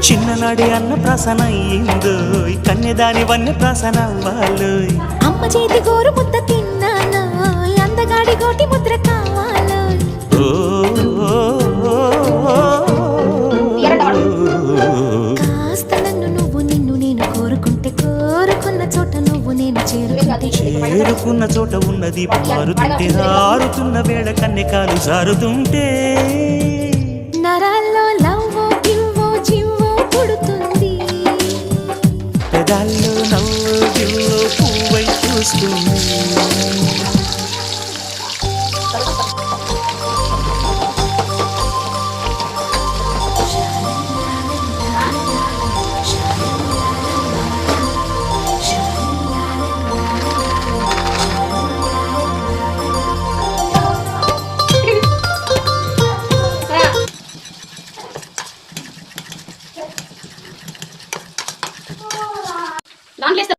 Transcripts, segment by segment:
చిన్ననాడి అన్న ప్రాసన అయ్యిందో కన్యదాని వన్య ప్రాసన అవ్వాలో అమ్మ చేతి గోరు ముద్ద తిన్నాను అందగాడి గోటి ముద్ర కావాలో కాస్త నన్ను నువ్వు నిన్ను నేను కోరుకుంటే కోరుకున్న చోట నువ్వు నేను చేరుకున్న చోట ఉన్నది మారుతుంటే ఆరుతున్న వేళ కన్నెకాలు జారుతుంటే నరాల్లో లవ్వో గివ్వో జివ్వో పుడుతుంది పెదాల్లో నవ్వు గివ్వో పువ్వై చూస్తుంది దాంట్లో వేస్తా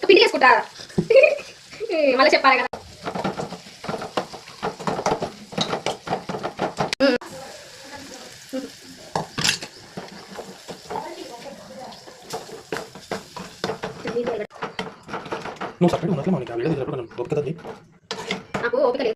పిండి వేసుకుంటా మళ్ళీ చెప్పాలి కదా నువ్వు సపరేట్ ఉన్నట్లు మనకి ఆ వీడియో ఓపిక నాకు ఓపిక లేదు